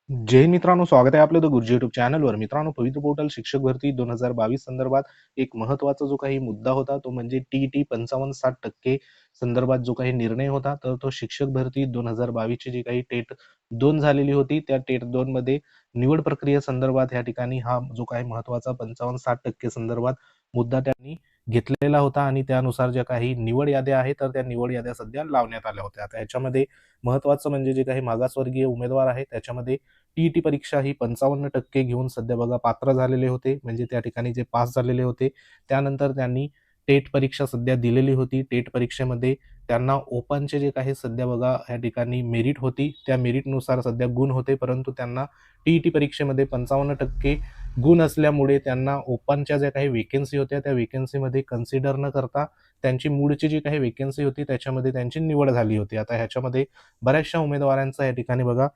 जय हिंद मित्रांनो, स्वागत आहे आपलं द गुरुजी युट्यूब चॅनलवर. मित्रांनो, पवित्र पोर्टल शिक्षक भरती 2022 संदर्भात एक महत्त्वाचा जो काही मुद्दा होता तो म्हणजे टी 55-60% संदर्भात जो काही निर्णय होता, तर तो शिक्षक भरती 2022 ची जी काही टेट 2 झालेली होती, त्या टेट 2 मध्ये निवड प्रक्रियेसंदर्भात या ठिकाणी हा जो काही महत्त्वाचा 55-60% संदर्भात मुद्दा त्यांनी घेतलेला होता आणि त्यानुसार ज्या काही निवड याद्या आहेत, तर त्या निवड याद्या सध्या लावण्यात आल्या होत्या. आता ह्याच्यामध्ये महत्त्वाचं म्हणजे जे काही मागासवर्गीय उमेदवार आहेत त्याच्यामध्ये टी परीक्षा ही 55% घेऊन सध्या बघा पात्र झालेले होते, म्हणजे त्या ठिकाणी जे पास झालेले होते. त्यानंतर त्यांनी टेट परीक्षा सध्या दिलेली होती. टेट परीक्षेमध्ये त्यांना ओपनचे जे काही सध्या बघा या ठिकाणी मेरिट होती, त्या मेरिटनुसार सध्या गुण होते, परंतु त्यांना टी परीक्षेमध्ये 55% गुण असल्यामुळे त्यांना ओपनच्या ज्या काही वेकेन्सी होत्या त्या वेकेन्सीमध्ये कन्सिडर न करता त्यांची मूळची जी काही वेकेन्सी होती त्याच्यामध्ये त्यांची निवड झाली होती. आता ह्याच्यामध्ये बऱ्याचशा उमेदवारांचा या ठिकाणी बघा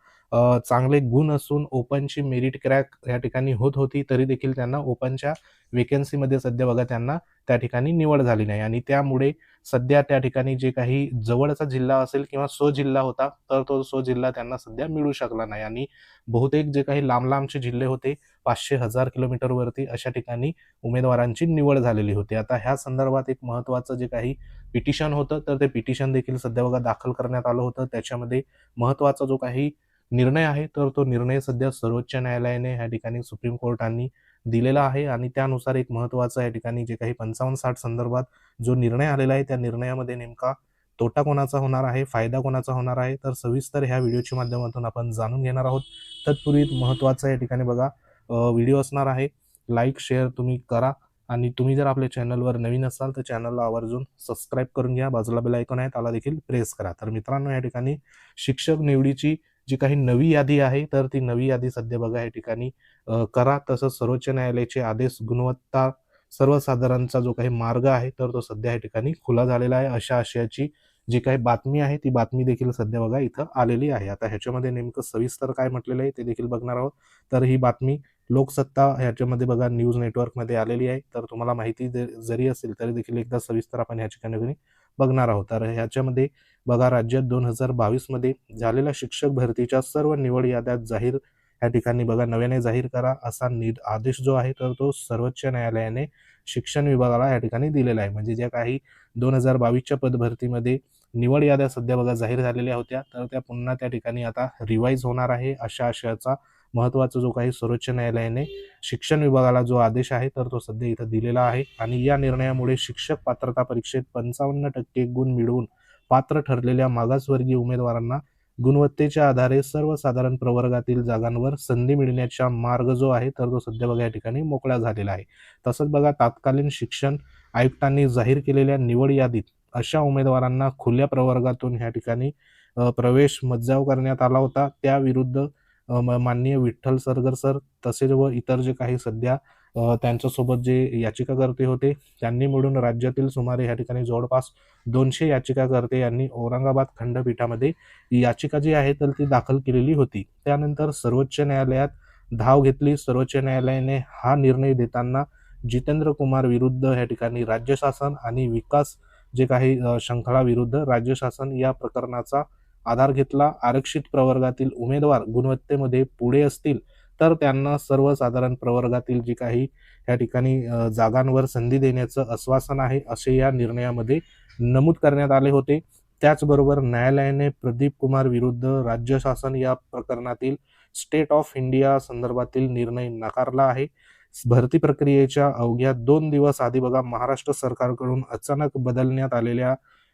चांगले गुण असून ओपनची मेरिट क्रॅक या ठिकाणी होत होती, तरी देखील त्यांना ओपनच्या वेकेन्सीमध्ये सध्या बघा त्यांना त्या ठिकाणी निवड झाली नाही आणि त्यामुळे सध्या त्या ठिकाणी जे काही जवळचा जिल्हा असेल किंवा स्वजिल्हा होता, तर तो स्वजिल्हा त्यांना सध्या मिळू शकला नाही आणि बहुतेक जे काही लांब लांबचे जिल्हे होते 500-1000 किलोमीटरवरती अशा ठिकाणी उमेदवारांची निवड झालेली होती. आता ह्या संदर्भात एक महत्त्वाचं जे काही पिटिशन होतं, तर ते पिटिशन देखील सध्या बघा दाखल करण्यात आलं होतं. त्याच्यामध्ये महत्त्वाचा जो काही निर्णय आहे, तर तो निर्णय सध्या सर्वोच्च न्यायालयाने या ठिकाणी सुप्रीम कोर्टांनी दिलेला आहे आणि त्यानुसार एक महत्त्वाचा या ठिकाणी जे काही 55-60 संदर्भात जो निर्णय आलेला आहे, त्या निर्णयामध्ये नेमका तोटा कोणाचा होणार आहे, फायदा कोणाचा होणार आहे, तर सविस्तर ह्या व्हिडिओच्या माध्यमातून आपण जाणून घेणार आहोत. तत्पूर्वी महत्त्वाचं या ठिकाणी बघा व्हिडिओ असणार आहे. लाईक, शेअर तुम्ही करा आणि तुम्ही जर आपल्या चॅनलवर नवीन असाल तर चॅनलला आवर्जून सबस्क्राईब करून घ्या. बाजूला बेल आयकॉन आहे त्याला देखील प्रेस करा. तर मित्रांनो, या ठिकाणी शिक्षक निवडीची जी काही नवी यादी आहे, तर ती नवी यादी सध्या बघा या ठिकाणी करा. तसंच सर्वोच्च न्यायालयाचे आदेश गुणवत्ता सर्वसाधारणचा जो काही मार्ग आहे, तर तो सध्या या ठिकाणी खुला झालेला आहे. अशा आशयाची जी काही बातमी आहे, ती बातमी देखील सध्या बघा इथं आलेली आहे. आता ह्याच्यामध्ये नेमकं सविस्तर काय म्हटलेलं आहे ते देखील बघणार आहोत. तर ही बातमी लोकसत्ता ह्याच्यामध्ये बघा न्यूज नेटवर्कमध्ये आलेली आहे. तर तुम्हाला माहिती जरी असेल तरी देखील एकदा सविस्तर आपण ह्या ठिकाणी बघणार आहोत. तर ह्याच्यामध्ये बघा राज्यात 2022 मध्ये झालेल्या शिक्षक भरतीच्या सर्व निवड याद्या जाहीर या ठिकाणी बघा नव्याने जाहीर करा असा आदेश जो आहे तर तो सर्वोच्च न्यायालयाने शिक्षण विभागाला या ठिकाणी दिलेला आहे. म्हणजे ज्या काही 2022च्या पदभरतीमध्ये निवड याद्या सध्या बघा जाहीर झालेल्या होत्या, तर त्या पुन्हा त्या ठिकाणी आता रिवाईज होणार आहे अशा आशयाचा महत्त्वाचा जो काही सर्वोच्च न्यायालयाने शिक्षण विभागाला जो आदेश आहे तर तो सध्या इथं दिलेला आहे आणि या निर्णयामुळे शिक्षक पात्रता परीक्षेत 55% गुण मिळवून पात्र ठरलेल्या मागासवर्गीय उमेदवारांना गुणवत्तेच्या आधारे सर्वसाधारण प्रवर्गातील जागांवर संधी मिळण्याचा मार्ग जो आहे तर तो सध्या बघा या ठिकाणी मोकळा झालेला आहे. तसंच बघा तात्कालीन शिक्षण आयुक्तांनी जाहीर केलेल्या निवड यादीत अशा उमेदवारांना खुल्या प्रवर्गातून ह्या ठिकाणी प्रवेश मज्जाव करण्यात आला होता. त्याविरुद्ध माननीय विठ्ठल सरगर सर तसेच व इतर जे काही सध्या त्यांच्यासोबत जे याचिकाकर्ते होते त्यांनी मिळून राज्यातील सुमारे या ठिकाणी जवळपास 200 याचिकाकर्ते यांनी औरंगाबाद खंडपीठामध्ये याचिका जी आहे तर ती दाखल केलेली होती. त्यानंतर सर्वोच्च न्यायालयात धाव घेतली. सर्वोच्च न्यायालयाने हा निर्णय देताना जितेंद्र कुमार विरुद्ध या ठिकाणी राज्य शासन आणि विकास जे काही शृंखला विरुद्ध राज्य शासन या प्रकरणाचा आधार घेतला. आरक्षित प्रवर्गातील उमेदवार गुणवत्तेमध्ये पुढे असतील तर त्यांना सर्वसाधारण प्रवर्गातील जी काही या ठिकाणी जागांवर संधी देण्याचं आश्वासन आहे असे या निर्णयामध्ये नमूद करण्यात आले होते. त्याचबरोबर न्यायालयाने प्रदीप कुमार विरुद्ध राज्य शासन या प्रकरणातील स्टेट ऑफ इंडिया संदर्भातील निर्णय नाकारला आहे. भरती प्रक्रियेच्या अवघ्या 2 दिवस आधी बघा महाराष्ट्र सरकारकडून अचानक बदलण्यात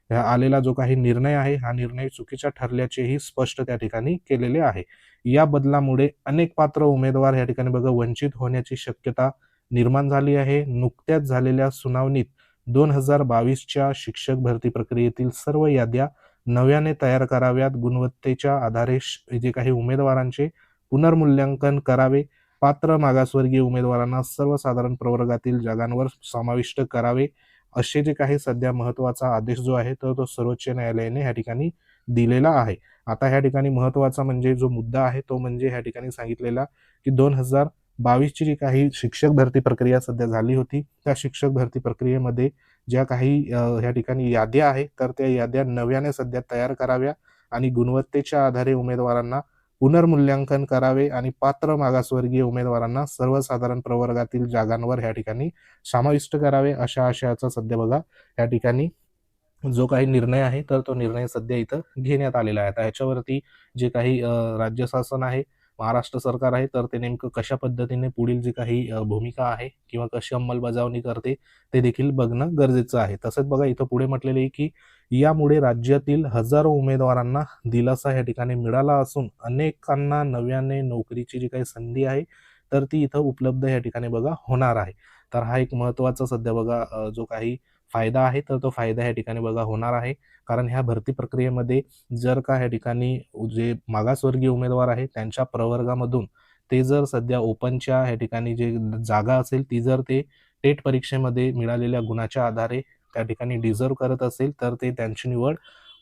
आलेला जो काही निर्णय आहे हा निर्णय चुकीचा ठरल्याचेही स्पष्ट त्या ठिकाणी केलेले आहे. या बदलामुळे अनेक पात्र उमेदवार या ठिकाणी बघा वंचित होण्याची शक्यता निर्माण झाली आहे. नुकत्याच झालेल्या सुनावणीत 2022च्या शिक्षक भरती प्रक्रियेतील सर्व याद्या नव्याने तयार कराव्यात. गुणवत्तेच्या आधारे जे काही उमेदवारांचे पुनर्मूल्यांकन करावे. पात्र मागासवर्गीय उमेदवारांना सर्वसाधारण प्रवर्गातील जागांवर समाविष्ट करावे. असे जे काही सध्या महत्त्वाचा आदेश जो आहे तर तो सर्वोच्च न्यायालयाने या ठिकाणी दिलेला आहे. आता ह्या ठिकाणी महत्त्वाचा म्हणजे जो मुद्दा आहे तो म्हणजे ह्या ठिकाणी सांगितलेला की 2022ची जी काही शिक्षक भरती प्रक्रिया सध्या झाली होती त्या शिक्षक भरती प्रक्रियेमध्ये ज्या काही ह्या ठिकाणी याद्या आहे तर त्या याद्या नव्याने सध्या तयार कराव्या आणि गुणवत्तेच्या आधारे उमेदवारांना पुनर्मूल्यांकन करावे आणि पात्र मागासवर्गीय उमेदवारांना सर्वसाधारण प्रवर्गातील जागांवर ह्या ठिकाणी समाविष्ट करावे, अशा आशयाचा सध्या बघा या ठिकाणी जो काही निर्णय आहे तर तो निर्णय सध्या इथं घेण्यात आलेला आहे. आता ह्याच्यावरती जे काही राज्य शासन आहे, महाराष्ट्र सरकार आहे, तर ते नेमकं कशा पद्धतीने पुढील जी काही भूमिका आहे किंवा कशी अंमलबजावणी करते ते देखील बघणं गरजेचं आहे. तसंच बघा इथं पुढे म्हटलेले आहे की यामुळे राज्यातील हजारो उमेदवारांना दिलासा या ठिकाणी मिळाला असून अनेकांना नव्याने नोकरीची जी काही संधी आहे तर ती इथं उपलब्ध या ठिकाणी बघा होणार आहे. तर हा एक महत्त्वाचा सध्या बघा जो काही फायदा आहे तर तो फायदा या ठिकाणी बघा होणार आहे. कारण ह्या भरती प्रक्रियेमध्ये जर का ह्या ठिकाणी जे मागासवर्गीय उमेदवार आहे त्यांच्या प्रवर्गामधून ते जर सध्या ओपनच्या ह्या ठिकाणी जे जागा असेल ती जर ते टेट परीक्षेमध्ये मिळालेल्या गुणाच्या आधारे त्या ठिकाणी डिझर्व करत असेल तर ते त्यांची निवड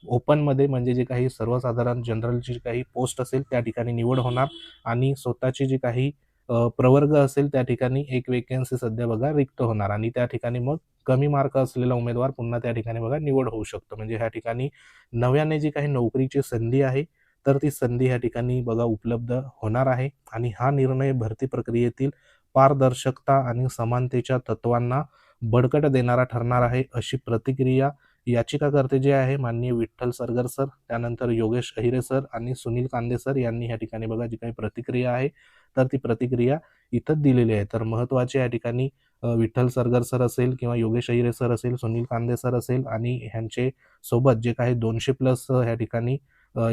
ओपनमध्ये म्हणजे जे काही सर्वसाधारण जनरलची काही पोस्ट असेल त्या ठिकाणी निवड होणार आणि स्वतःची जी काही प्रवर्ग असेल त्या ठिकाणी एक वेकेन्सी सध्या बघा रिक्त होणार आणि त्या ठिकाणी मग कमी मार्क असलेला उमेदवार पुन्हा त्या ठिकाणी बघा निवड होऊ शकतो. म्हणजे ह्या ठिकाणी नव्याने जी काही नोकरीची संधी आहे तर ती संधी ह्या ठिकाणी बघा उपलब्ध होणार आहे आणि हा निर्णय भरती प्रक्रियेतील पारदर्शकता आणि समानतेच्या तत्वांना बळकट देणारा ठरणार आहे, अशी प्रतिक्रिया याचिकाकर्ते जे आहे माननीय विठ्ठल सरगर सर, त्यानंतर योगेश अहिरे सर आणि सुनील कांदे सर यांनी या ठिकाणी बघा जी काही प्रतिक्रिया आहे तर ती प्रतिक्रिया इथं दिलेली आहे. तर महत्त्वाचे या ठिकाणी विठ्ठल सरगर सर असेल किंवा योगेश अहिरे सर असेल, सुनील कांदे सर असेल आणि ह्यांचे सोबत जे काही 200 प्लस ह्या ठिकाणी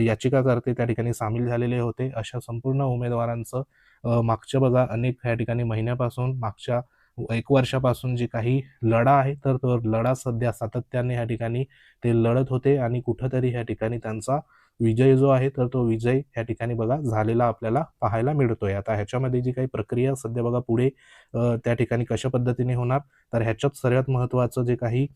याचिकाकर्ते त्या ठिकाणी सामील झालेले होते. अशा संपूर्ण उमेदवारांचं मागच्या बघा अनेक ह्या ठिकाणी महिन्यापासून मागच्या 1 वर्षापासून जी काही लढा आहे तर तो लढा सध्या सातत्याने ह्या ठिकाणी ते लढत होते आणि कुठंतरी ह्या ठिकाणी त्यांचा विजय जो आहे तर तो विजय ह्या ठिकाणी बघा झालेला आपल्याला पाहायला मिळतोय. आता ह्याच्यामध्ये जी काही प्रक्रिया सध्या बघा पुढे त्या ठिकाणी कशा पद्धतीने होणार तर ह्याच्यात सर्वात महत्त्वाचं जे काही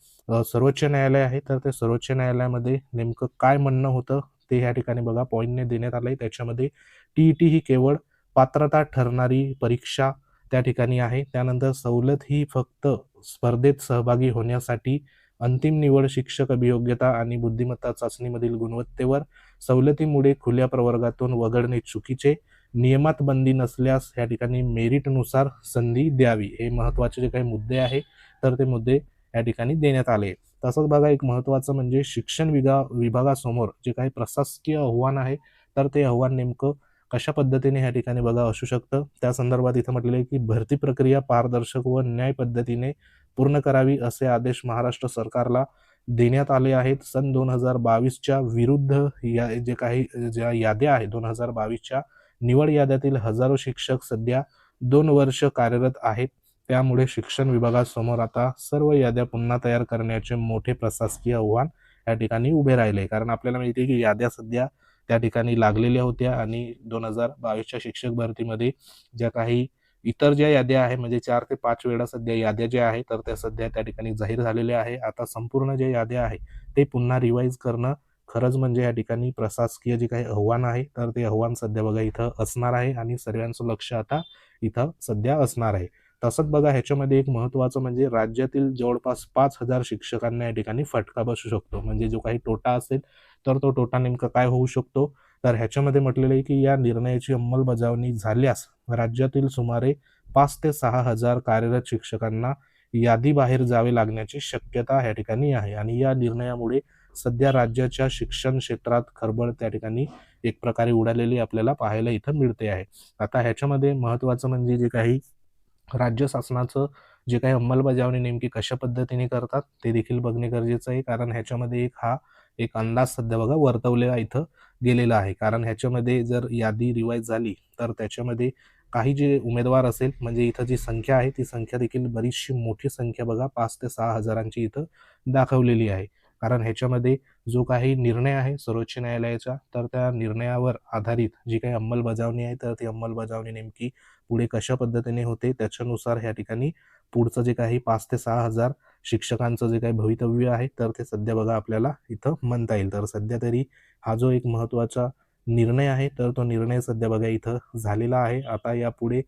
सर्वोच्च न्यायालय आहे तर ते सर्वोच्च न्यायालयामध्ये नेमकं काय म्हणणं होतं ते ह्या ठिकाणी बघा पॉईंटने देण्यात आलंय. त्याच्यामध्ये टीईटी ही केवळ पात्रता ठरणारी परीक्षा त्या ठिकाणी आहे. त्यानंतर सवलत ही फक्त स्पर्धेत सहभागी होण्यासाठी अंतिम निवड शिक्षक अभियोग्यता आणि बुद्धिमत्ता चाचणीमधील गुणवत्तेवर सवलतीमुळे खुल्या प्रवर्गातून वगळणे चुकीचे, नियमात बंदी नसल्यास या ठिकाणी मेरिटनुसार संधी द्यावी. हे महत्त्वाचे जे काही मुद्दे आहे तर ते मुद्दे या ठिकाणी देण्यात आले. तसंच बघा एक महत्त्वाचं म्हणजे शिक्षण विभागासमोर जे काही प्रशासकीय आव्हान आहे तर ते आव्हान नेमकं कशा पद्धतीने ह्या ठिकाणी बघा असू शकतं त्या संदर्भात इथं म्हटलेलं आहे की भरती प्रक्रिया पारदर्शक व न्याय पद्धतीने पूर्ण करावी असे आदेश महाराष्ट्र सरकारला देण्यात आले आहेत. सन 2022च्या विरुद्ध या जे काही ज्या याद्या आहेत 2022च्या निवड याद्यातील हजारो शिक्षक सध्या 2 वर्ष कार्यरत आहेत. त्यामुळे शिक्षण विभागासमोर आता सर्व याद्या पुन्हा तयार करण्याचे मोठे प्रशासकीय आव्हान या ठिकाणी उभे राहिले. कारण आपल्याला माहिती आहे की याद्या सध्या त्या ठिकाणी लागलेल्या होत्या आणि 2022च्या शिक्षक भरतीमध्ये ज्या काही इतर ज्या याद्या आहे म्हणजे 4 ते 5 वेळा सध्या याद्या ज्या आहेत तर त्या सध्या त्या ठिकाणी जाहीर झालेल्या आहे. आता संपूर्ण ज्या याद्या आहे ते पुन्हा रिवाईज करणं खरंच म्हणजे या ठिकाणी प्रशासकीय जे काही आव्हान आहे तर ते आव्हान सध्या बघा इथं असणार आहे आणि सर्वांचं लक्ष आता इथं सध्या असणार आहे. तसंच बघा ह्याच्यामध्ये एक महत्त्वाचं म्हणजे राज्यातील जवळपास 5,000 शिक्षकांना या ठिकाणी फटका बसू शकतो. म्हणजे जो काही तोटा असेल तर तो तोटा नेमका काय होऊ शकतो तर ह्याच्यामध्ये म्हटलेलं आहे की या निर्णयाची अंमलबजावणी झाल्यास राज्यातील सुमारे 5 ते 6,000 कार्यरत शिक्षकांना यादीबाहेर जावे लागण्याची शक्यता या ठिकाणी आहे आणि या निर्णयामुळे सध्या राज्याच्या शिक्षण क्षेत्रात खळबळ त्या ठिकाणी एक प्रकारे उडालेली आपल्याला पाहायला इथं मिळते आहे. आता ह्याच्यामध्ये महत्त्वाचं म्हणजे जे काही राज्य शासनाचं जे काही अंमलबजावणी नेमकी कशा पद्धतीने करतात ते देखील बघणे गरजेचं आहे. कारण ह्याच्यामध्ये एक अंदाज सध्या बघा वर्तवलेला इथं गेलेला आहे. कारण ह्याच्यामध्ये जर यादी रिवाईज झाली तर त्याच्यामध्ये काही जे उमेदवार असेल म्हणजे इथं जी संख्या आहे ती संख्या देखील बरीचशी मोठी संख्या बघा 5 ते 6 हजारांची इथं दाखवलेली आहे. कारण ह्याच्यामध्ये जो काही निर्णय आहे सर्वोच्च न्यायालयाचा तर त्या निर्णयावर आधारित जी काही अंमलबजावणी आहे तर ती अंमलबजावणी नेमकी पुढे कशा पद्धतीने होते त्याच्यानुसार ह्या ठिकाणी पुढचं जे काही 5 ते 6,000 शिक्षकांचं जे काही भवितव्य आहे तर ते सध्या बघा आपल्याला इथं म्हणता येईल. तर सध्या तरी हा जो एक महत्त्वाचा निर्णय आहे तर तो निर्णय सध्या बघा इथं झालेला आहे. आता यापुढे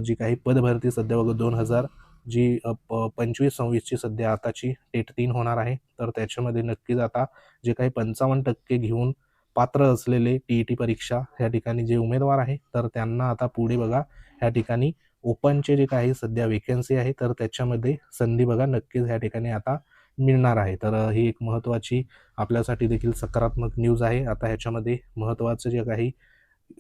जी काही पदभरती सध्या बघा 2000 जी 25-26ची सध्या आताची टेट 3 होणार आहे तर त्याच्यामध्ये नक्कीच आता जे काही 55% घेऊन पात्र असलेले टी परीक्षा ह्या ठिकाणी जे उमेदवार आहे तर त्यांना आता पुढे बघा ह्या ठिकाणी ओपनचे जे काही सध्या वेकेन्सी आहे तर त्याच्यामध्ये संधी बघा नक्कीच ह्या ठिकाणी आता मिळणार आहे. तर ही एक महत्त्वाची आपल्यासाठी देखील सकारात्मक न्यूज आहे. आता ह्याच्यामध्ये महत्त्वाचं जे काही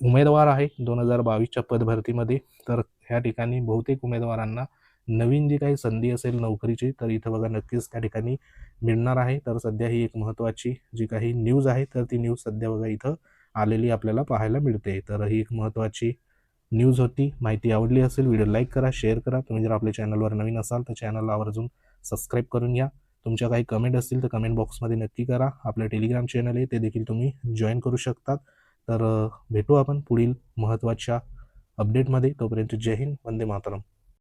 उमेदवार आहे 2022च्या पदभरतीमध्ये, तर ह्या ठिकाणी बहुतेक उमेदवारांना नवीन जी काही संधी असेल नोकरीची तर इथं बघा नक्कीच त्या ठिकाणी मिळणार आहे. तर सध्या ही एक महत्त्वाची जी काही न्यूज आहे तर ती न्यूज सध्या बघा इथं आलेली आपल्याला पाहायला मिळते. तर ही एक महत्त्वाची न्यूज होती. माहिती आवडली असेल व्हिडिओ लाईक करा, शेअर करा. तुम्ही जर आपल्या चॅनलवर नवीन असाल तर चॅनलला आवर्जून सबस्क्राईब करून घ्या. तुमच्या काही कमेंट असतील तर कमेंट बॉक्समध्ये नक्की करा. आपलं टेलिग्राम चॅनल आहे ते देखील तुम्ही जॉईन करू शकतात. तर भेटू आपण पुढील महत्त्वाच्या अपडेटमध्ये. तोपर्यंत जय हिंद, वंदे मातरम.